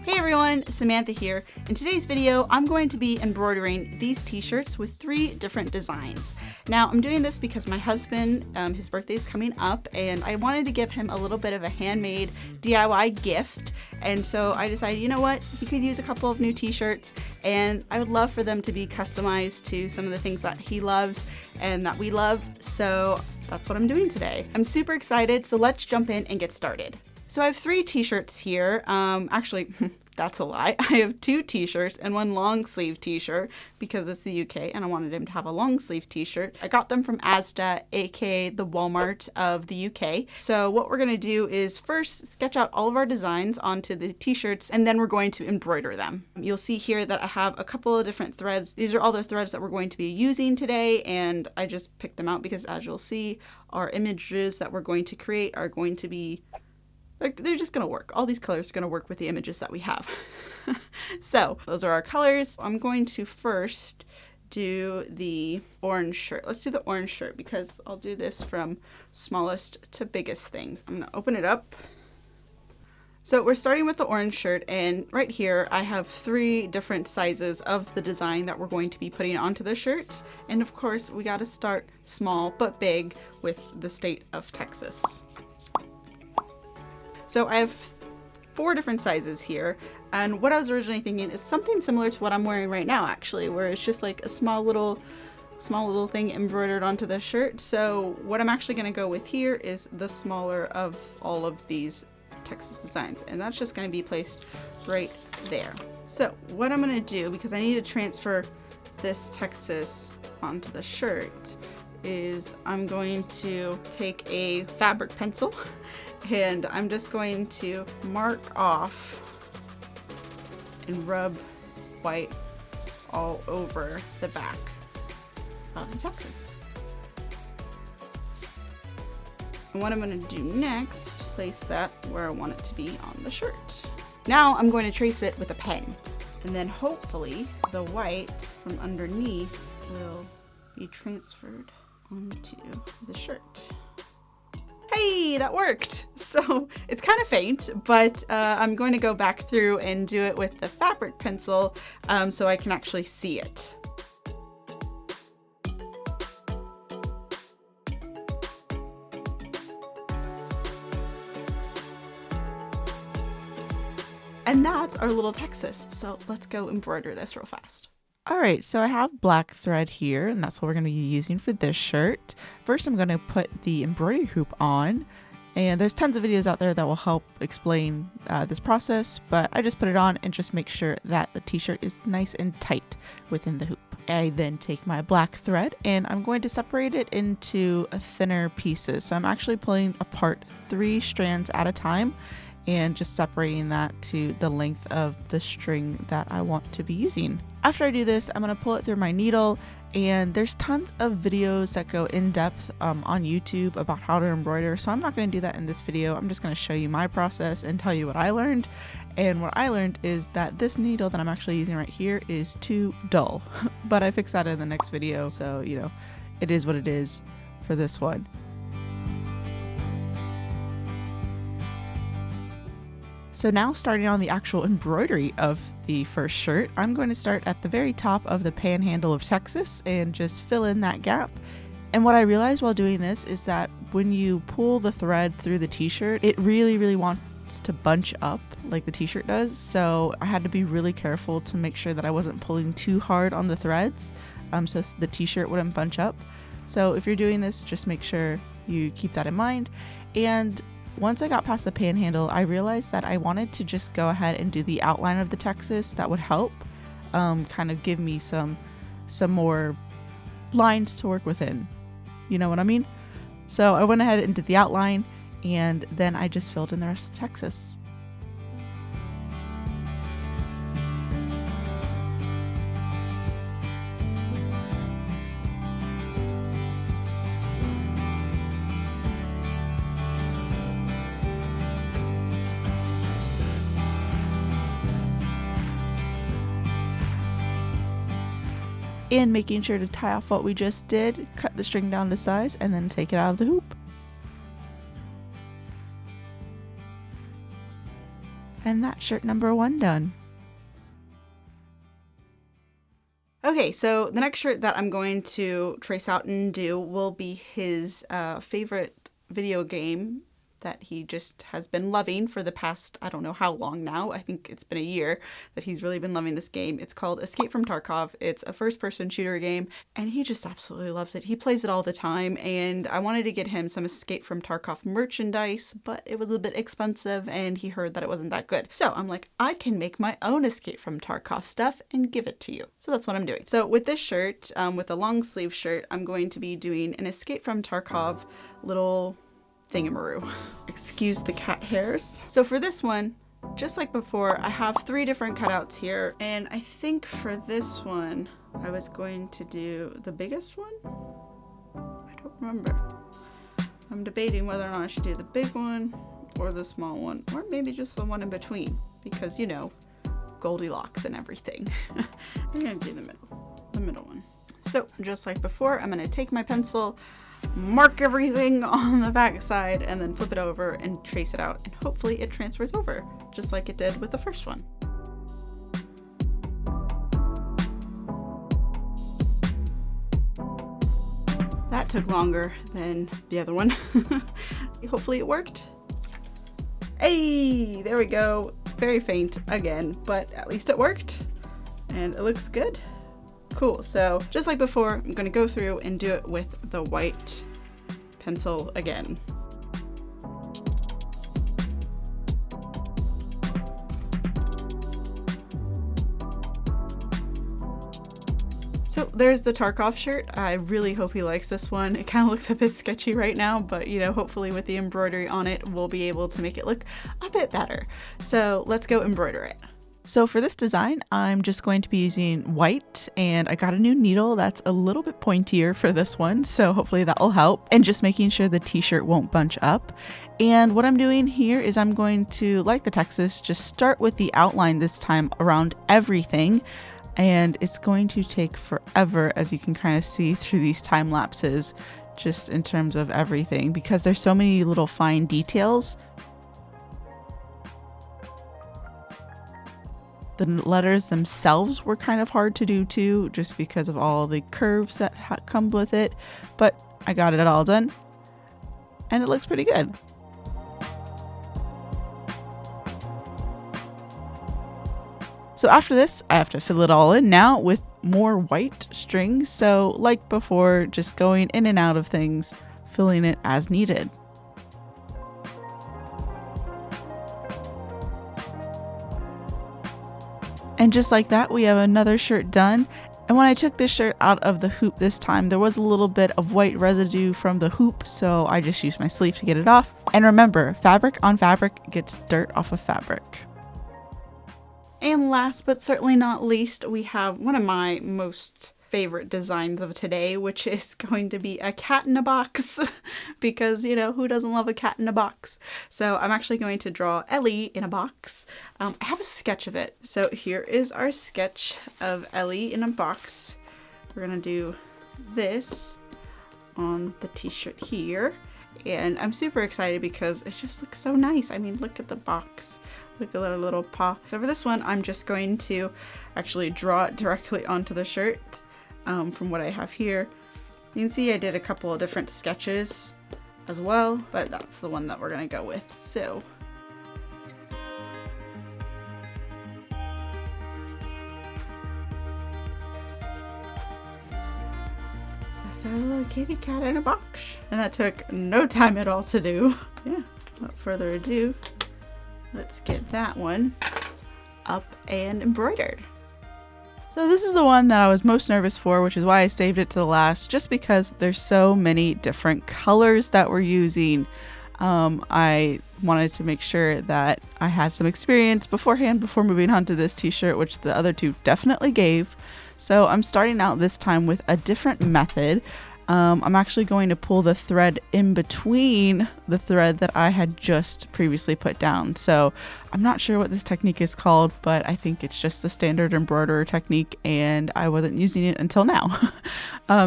Hey everyone, Samantha here. In today's video, I'm going to be embroidering these t-shirts with 3 different designs. Now, I'm doing this because my husband, his birthday is coming up, and I wanted to give him a little bit of a handmade DIY gift. And so I decided, you know what, he could use a couple of new t-shirts, and I would love for them to be customized to some of the things that he loves and that we love. So that's what I'm doing today. I'm super excited, so let's jump in and get started. So I have 3 t-shirts here. Actually, that's a lie. I have 2 t-shirts and 1 long sleeve t-shirt because it's the UK and I wanted him to have a long sleeve t-shirt. I got them from Asda, aka the Walmart of the UK. So what we're gonna do is first sketch out all of our designs onto the t-shirts and then we're going to embroider them. You'll see here that I have a couple of different threads. These are all the threads that we're going to be using today, and I just picked them out because, as you'll see, our images that we're going to create are going to be they're just gonna work. All these colors are gonna work with the images that we have. So those are our colors. I'm going to first do the orange shirt. Let's do the orange shirt because I'll do this from smallest to biggest thing. I'm gonna open it up. So we're starting with the orange shirt, and right here I have 3 different sizes of the design that we're going to be putting onto the shirt. And of course we gotta start small but big with the state of Texas. So I have 4 different sizes here, and what I was originally thinking is something similar to what I'm wearing right now, actually, where it's just like a small little thing embroidered onto the shirt. So what I'm actually going to go with here is the smaller of all of these Texas designs, and that's just going to be placed right there. So what I'm going to do, because I need to transfer this Texas onto the shirt, is I'm going to take a fabric pencil and I'm just going to mark off and rub white all over the back of the Texas. And what I'm going to do next, place that where I want it to be on the shirt. Now I'm going to trace it with a pen, and then hopefully the white from underneath will be transferred onto the shirt. Hey, that worked! So it's kind of faint, but I'm going to go back through and do it with the fabric pencil so I can actually see it. And that's our little Texas. So let's go embroider this real fast. Alright, so I have black thread here, and that's what we're going to be using for this shirt. First, I'm going to put the embroidery hoop on, and there's tons of videos out there that will help explain this process, but I just put it on and just make sure that the t-shirt is nice and tight within the hoop. I then take my black thread and I'm going to separate it into thinner pieces. So I'm actually pulling apart 3 strands at a time and just separating that to the length of the string that I want to be using. After I do this, I'm going to pull it through my needle, and there's tons of videos that go in depth on YouTube about how to embroider, so I'm not going to do that in this video. I'm just going to show you my process and tell you what I learned. And what I learned is that this needle that I'm actually using right here is too dull, but I fixed that in the next video, so you know, it is what it is for this one. So now, starting on the actual embroidery of the first shirt, I'm going to start at the very top of the panhandle of Texas and just fill in that gap. And what I realized while doing this is that when you pull the thread through the t-shirt, it really wants to bunch up like the t-shirt does. So I had to be really careful to make sure that I wasn't pulling too hard on the threads so the t-shirt wouldn't bunch up. So if you're doing this, just make sure you keep that in mind. And once I got past the panhandle, I realized that I wanted to just go ahead and do the outline of the Texas. That would help kind of give me some more lines to work within. You know what I mean? So I went ahead and did the outline, and then I just filled in the rest of the Texas. And making sure to tie off what we just did, cut the string down to size, and then take it out of the hoop. And that's shirt number 1 done. Okay, so the next shirt that I'm going to trace out and do will be his favorite video game that he just has been loving for the past, I don't know how long now. I think it's been a year that he's really been loving this game. It's called Escape from Tarkov. It's a first-person shooter game, and he just absolutely loves it. He plays it all the time, and I wanted to get him some Escape from Tarkov merchandise, but it was a bit expensive, and he heard that it wasn't that good. So I'm like, I can make my own Escape from Tarkov stuff and give it to you. So that's what I'm doing. So with this shirt, with a long sleeve shirt, I'm going to be doing an Escape from Tarkov little thingamaroo. Excuse the cat hairs. So for this one, just like before, I have 3 different cutouts here, and I think for this one I was going to do the biggest one. I don't remember. I'm debating whether or not I should do the big one or the small one, or maybe just the one in between, because you know, Goldilocks and everything. I'm gonna do the middle one. So just like before, I'm gonna take my pencil, mark everything on the back side, and then flip it over and trace it out, and hopefully it transfers over just like it did with the first one. That took longer than the other one. Hopefully it worked. Hey, there we go. Very faint again, but at least it worked and it looks good. Cool, so just like before, I'm gonna go through and do it with the white pencil again. So there's the Tarkov shirt. I really hope he likes this one. It kind of looks a bit sketchy right now, but you know, hopefully with the embroidery on it, we'll be able to make it look a bit better. So let's go embroider it. So for this design, I'm just going to be using white, and I got a new needle that's a little bit pointier for this one, so hopefully that will help, and just making sure the t-shirt won't bunch up. And what I'm doing here is I'm going to, like the Texas, just start with the outline this time around everything, and it's going to take forever, as you can kind of see through these time lapses, just in terms of everything, because there's so many little fine details. The letters themselves were kind of hard to do too, just because of all the curves that come with it, but I got it all done and it looks pretty good. So after this, I have to fill it all in now with more white strings. So like before, just going in and out of things, filling it as needed. And just like that, we have another shirt done. And when I took this shirt out of the hoop this time, there was a little bit of white residue from the hoop, so I just used my sleeve to get it off. And remember, fabric on fabric gets dirt off of fabric. And last but certainly not least, we have one of my most favorite designs of today, which is going to be a cat in a box because, you know, who doesn't love a cat in a box? So I'm actually going to draw Ellie in a box. I have a sketch of it. So here is our sketch of Ellie in a box. We're gonna do this on the t-shirt here, and I'm super excited because it just looks so nice. I mean, look at the box. Look at the little paw. So for this one, I'm just going to actually draw it directly onto the shirt. From what I have here. You can see I did a couple of different sketches as well, but that's the one that we're gonna go with. So that's our little kitty cat in a box. And that took no time at all to do. Yeah, without further ado, let's get that one up and embroidered. So this is the one that I was most nervous for, which is why I saved it to the last, just because there's so many different colors that we're using. I wanted to make sure that I had some experience beforehand before moving on to this t-shirt, which the other two definitely gave. So I'm starting out this time with a different method. I'm actually going to pull the thread in between the thread that I had just previously put down. So I'm not sure what this technique is called, but I think it's just the standard embroiderer technique, and I wasn't using it until now.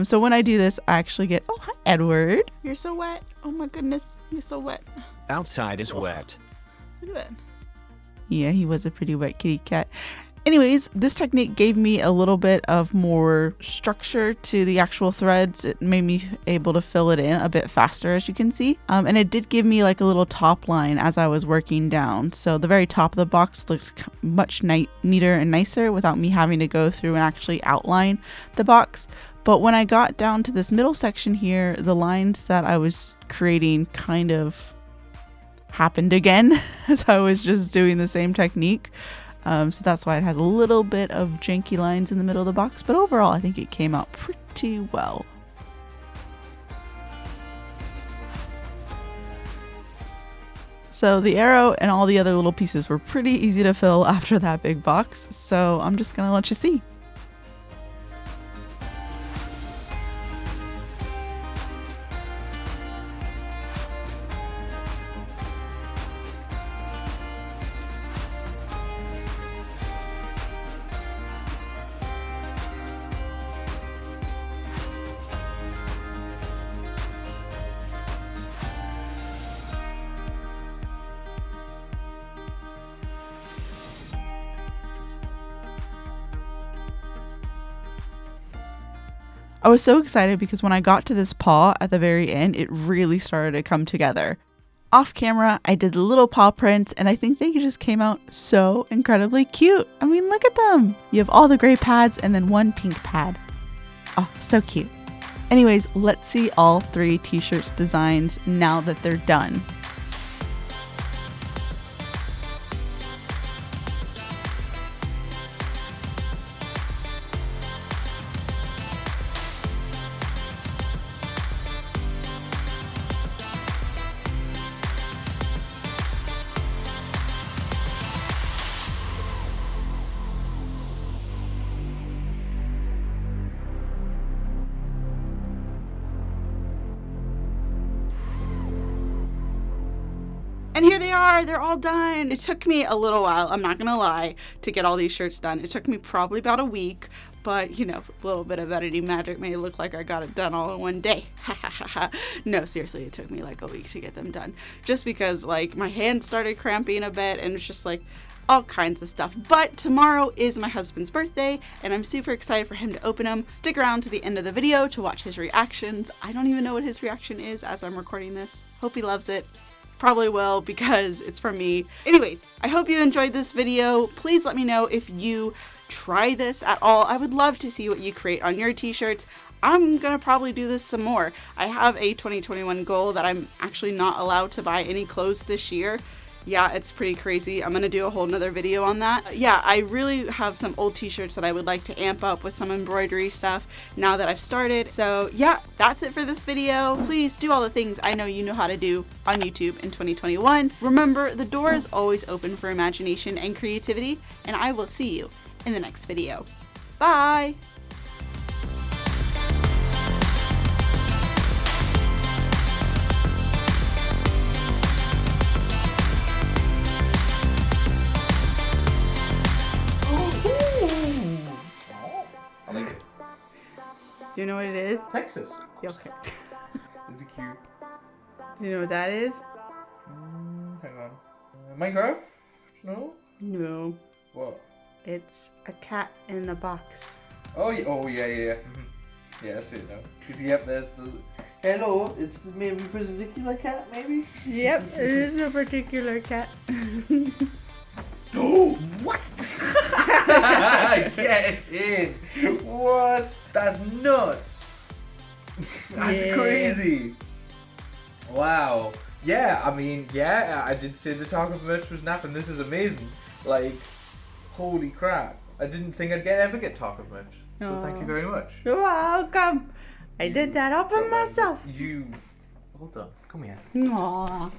So when I do this, I actually get, oh, hi, Edward. You're so wet. Oh my goodness, you're so wet. Outside is wet. Look at that. Yeah, he was a pretty wet kitty cat. Anyways, this technique gave me a little bit of more structure to the actual threads. It made me able to fill it in a bit faster, as you can see. And it did give me like a little top line as I was working down. So the very top of the box looked much neater and nicer without me having to go through and actually outline the box. But when I got down to this middle section here, the lines that I was creating kind of happened again as I was just doing the same technique. So that's why it has a little bit of janky lines in the middle of the box, but overall I think it came out pretty well. So the arrow and all the other little pieces were pretty easy to fill after that big box, so I'm just gonna let you see. I was so excited because when I got to this paw at the very end, it really started to come together. Off camera, I did little paw prints and I think they just came out so incredibly cute. I mean, look at them. You have all the gray pads and then one pink pad. Oh, so cute. Anyways, let's see all 3 t-shirts designs now that they're done. And here they are, they're all done. It took me a little while, I'm not gonna lie, to get all these shirts done. It took me probably about a week, but you know, a little bit of editing magic made it look like I got it done all in one day. No, seriously, it took me like a week to get them done. Just because like my hands started cramping a bit and it's just like all kinds of stuff. But tomorrow is my husband's birthday and I'm super excited for him to open them. Stick around to the end of the video to watch his reactions. I don't even know what his reaction is as I'm recording this. Hope he loves it. Probably will because it's from me. Anyways, I hope you enjoyed this video. Please let me know if you try this at all. I would love to see what you create on your t-shirts. I'm gonna probably do this some more. I have a 2021 goal that I'm actually not allowed to buy any clothes this year. Yeah, it's pretty crazy. I'm gonna do a whole nother video on that. Yeah, I really have some old t-shirts that I would like to amp up with some embroidery stuff now that I've started. So yeah, that's it for this video. Please do all the things I know you know how to do on YouTube in 2021. Remember, the door is always open for imagination and creativity, and I will see you in the next video. Bye! Do you know what it is? Texas. Yeah, okay. Is it cute? Do you know what that is? Hang on. Minecraft? No? No. What? It's a cat in a box. Oh yeah, Yeah, I see it now. Because yep, there's the... Hello, it's maybe a particular cat, maybe? Yep, it is a particular cat. Oh, what? Get in. What? That's nuts. That's crazy. Wow. Yeah, I mean, yeah, I did say the talk of merch was napping. This is amazing. Like, holy crap. I didn't think I'd ever get talk of merch. So thank you very much. You're welcome. I did that all by myself. You... Hold on. Come here. Aww.